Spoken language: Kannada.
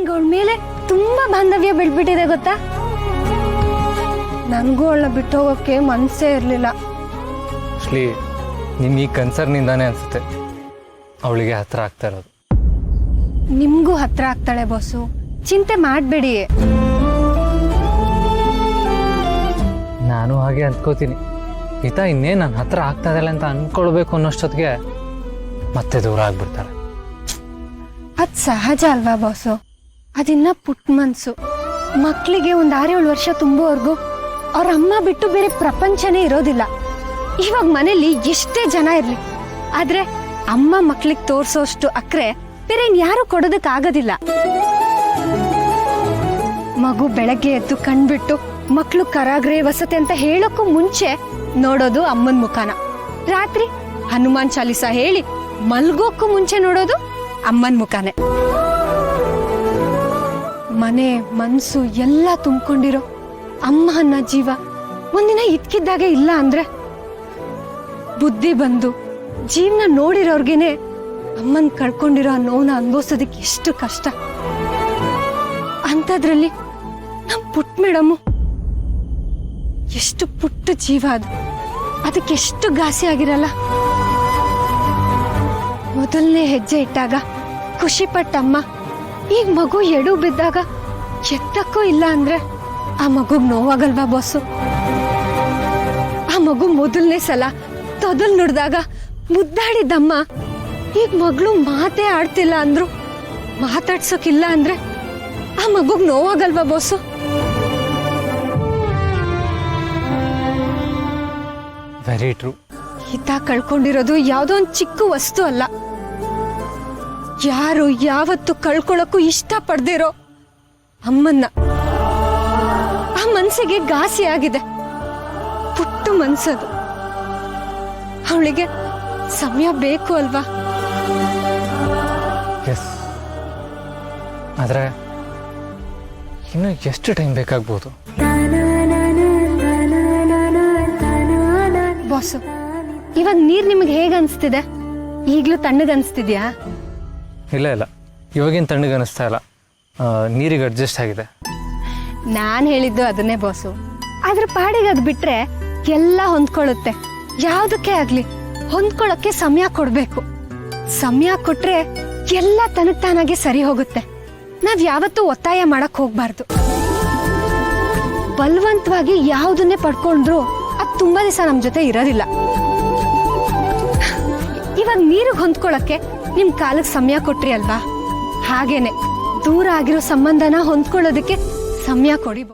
ನನ್ಗೆ ಅವಳ ಮೇಲೆ ತುಂಬಾ ಬಾಂಧವ್ಯ ಬೆಳ್ಬಿಟ್ಟಿದೆ ಗೊತ್ತಾ. ನನಗೂ ಅವಳ ಬಿಟ್ಟು ಹೋಗೋಕ್ಕೆ ಮನಸ್ಸೇ ಇರಲಿಲ್ಲ. ಅಶ್ಲಿ ನಿನ್ನ ಈ ಕನ್ಸರ್ನಿಂದಾನೇ ಅನ್ಸುತ್ತೆ ಅವಳಿಗೆ ಹತ್ರ ಆಗ್ತಾ ಇರೋದು. ನಿಮ್ಗೂ ಹತ್ರ ಆಗ್ತಾಳೆ ಬಾಸು, ಚಿಂತೆ ಮಾಡಬೇಡಿ. ನಾನು ಹಾಗೆ ಅಂದ್ಕೋತೀನಿ. ಈತ ಇನ್ನೇ ನನ್ನ ಹತ್ರ ಆಗ್ತಾ ಇದಲ್ಲ ಅಂತ ಅನ್ಕೊಳ್ಬೇಕು ಅನ್ನೋಷ್ಟೊತ್ತಿಗೆ ಮತ್ತೆ ದೂರ ಆಗ್ಬಿಡ್ತಾಳೆ. ಅದ್ ಸಹಜ ಅಲ್ವಾ ಬಾಸು. ಅದಿನ್ನ ಪುಟ್ಟ ಮನ್ಸು. ಮಕ್ಳಿಗೆ ಒಂದ್ 6-7 ವರ್ಷ ತುಂಬುವವರೆಗೂ ಅವ್ರ ಅಮ್ಮ ಬಿಟ್ಟು ಬೇರೆ ಪ್ರಪಂಚನೇ ಇರೋದಿಲ್ಲ. ಇವಾಗ ಮನೇಲಿ ಎಷ್ಟೇ ಜನ ಇರ್ಲಿ, ಆದ್ರೆ ಅಮ್ಮ ಮಕ್ಳಿಗೆ ತೋರ್ಸೋಷ್ಟು ಅಕ್ರೆ ಬೇರೆ ಯಾರು ಕೊಡೋದಕ್ ಆಗೋದಿಲ್ಲ. ಮಗು ಬೆಳಗ್ಗೆ ಎದ್ದು ಕಣ್ಬಿಟ್ಟು ಮಕ್ಳು ಕರಾಗ್ರೆ ವಸತಿ ಅಂತ ಹೇಳೋಕ್ಕೂ ಮುಂಚೆ ನೋಡೋದು ಅಮ್ಮನ ಮುಖಾನ. ರಾತ್ರಿ ಹನುಮಾನ್ ಚಾಲಿಸ ಹೇಳಿ ಮಲ್ಗೋಕ್ಕೂ ಮುಂಚೆ ನೋಡೋದು ಅಮ್ಮನ ಮುಖಾನೆ. ಮನೆ ಮನ್ಸು ಎಲ್ಲ ತುಂಬಿಕೊಂಡಿರೋ ಅಮ್ಮ ಅನ್ನ ಜೀವ ಒಂದಿನ ಇದ್ಕಿದ್ದಾಗೆ ಇಲ್ಲ ಅಂದ್ರೆ, ಬುದ್ಧಿ ಬಂದು ಜೀವನ ನೋಡಿರೋರ್ಗೆನೆ ಅಮ್ಮನ್ ಕಳ್ಕೊಂಡಿರೋ ನೋವನ್ನ ಅನ್ಭವಿಸೋದಕ್ಕೆ ಎಷ್ಟು ಕಷ್ಟ. ಅಂಥದ್ರಲ್ಲಿ ನಮ್ ಪುಟ್ಟ ಮೇಡಮು ಎಷ್ಟು ಪುಟ್ಟ ಜೀವ, ಅದಕ್ಕೆ ಎಷ್ಟು ಘಾಸಿ ಆಗಿರಲ್ಲ. ಮೊದಲನೇ ಹೆಜ್ಜೆ ಇಟ್ಟಾಗ ಖುಷಿ ಪಟ್ಟಮ್ಮ ಈಗ ಮಗು ಎಡು ಬಿದ್ದಾಗ ಎತ್ತಕ್ಕೂ ಇಲ್ಲ ಅಂದ್ರೆ ಆ ಮಗುಗ್ ನೋವಾಗಲ್ವಾ ಬಾಸು. ಆ ಮಗು ಮೊದಲನೇ ಸಲ ತೊದಲ್ ನುಡ್ದಾಗ ಮುದ್ದಾಡಿದ್ದಮ್ಮ ಈಗ ಮಗಳು ಮಾತೇ ಆಡ್ತಿಲ್ಲ ಅಂದ್ರು ಮಾತಾಡ್ಸೋಕಿಲ್ಲ ಅಂದ್ರೆ ಆ ಮಗುಗ್ ನೋವಾಗಲ್ವಾ ಬಾಸು. Very true. ಈತ ಕಳ್ಕೊಂಡಿರೋದು ಯಾವುದೋ ಒಂದು ಚಿಕ್ಕ ವಸ್ತು ಅಲ್ಲ. ಯಾರು ಯಾವತ್ತು ಕಳ್ಕೊಳ್ಳೋಕ್ಕೂ ಇಷ್ಟ ಪಡ್ದಿರೋ ಅಮ್ಮನ್ನ. ಆ ಮನ್ಸಿಗೆ ಘಾಸಿ ಆಗಿದೆ. ಪುಟ್ಟ ಮನ್ಸದು. ಅವಳಿಗೆ ಸಮಯ ಬೇಕು ಅಲ್ವಾ. ಎಸ್, ಆದ್ರೆ ಇನ್ನು ಎಷ್ಟು ಟೈಮ್ ಬೇಕಾಗ್ಬೋದು? ಬಾಸು, ಇವಾಗ ನೀರ್ ನಿಮ್ಗೆ ಹೇಗ ಅನ್ಸ್ತಿದೆ? ಈಗ್ಲೂ ತಣ್ಣಗ ಅನ್ಸ್ತಿದ್ಯಾ? ಇಲ್ಲ ಇಲ್ಲ, ಇವಾಗಿನ ತಣ್ಣಗೆ ಅನಿಸ್ತಾ ಇಲ್ಲ. ನೀರಿಗೆ ಅಡ್ಜಸ್ಟ್ ಆಗಿದೆ. ನಾನ್ ಹೇಳಿದ್ದು ಅದನ್ನೇ ಬಾಸು. ಅದ್ರ ಪಾಡಿಗೆ ಅದ್ ಬಿಟ್ರೆ ಎಲ್ಲ ಹೊಂದ್ಕೊಳ್ಳುತ್ತೆ. ಯಾವ್ದಕ್ಕೆ ಆಗ್ಲಿ ಹೊಂದ್ಕೊಳ್ಳೋಕೆ ಸಮಯ ಕೊಡ್ಬೇಕು. ಸಮಯ ಕೊಟ್ರೆ ಎಲ್ಲ ತನಗ್ತಾನಾಗೆ ಸರಿ ಹೋಗುತ್ತೆ. ನಾವ್ ಯಾವತ್ತೂ ಒತ್ತಾಯ ಮಾಡಕ್ ಹೋಗ್ಬಾರ್ದು. ಬಲವಂತವಾಗಿ ಯಾವುದನ್ನೇ ಪಡ್ಕೊಂಡ್ರು ಅದ್ ತುಂಬಾ ದಿವಸ ನಮ್ ಜೊತೆ ಇರೋದಿಲ್ಲ. ಇವಾಗ ನೀರಿಗೆ ಹೊಂದ್ಕೊಳಕ್ಕೆ ನಿಮ್ ಕಾಲಕ್ಕೆ ಸಮಯ ಕೊಟ್ರಿ ಅಲ್ವಾ, ಹಾಗೇನೆ ದೂರ ಆಗಿರೋ ಸಂಬಂಧನ ಹೊಂದ್ಕೊಳ್ಳೋದಕ್ಕೆ ಸಮಯ ಕೊಡಿ.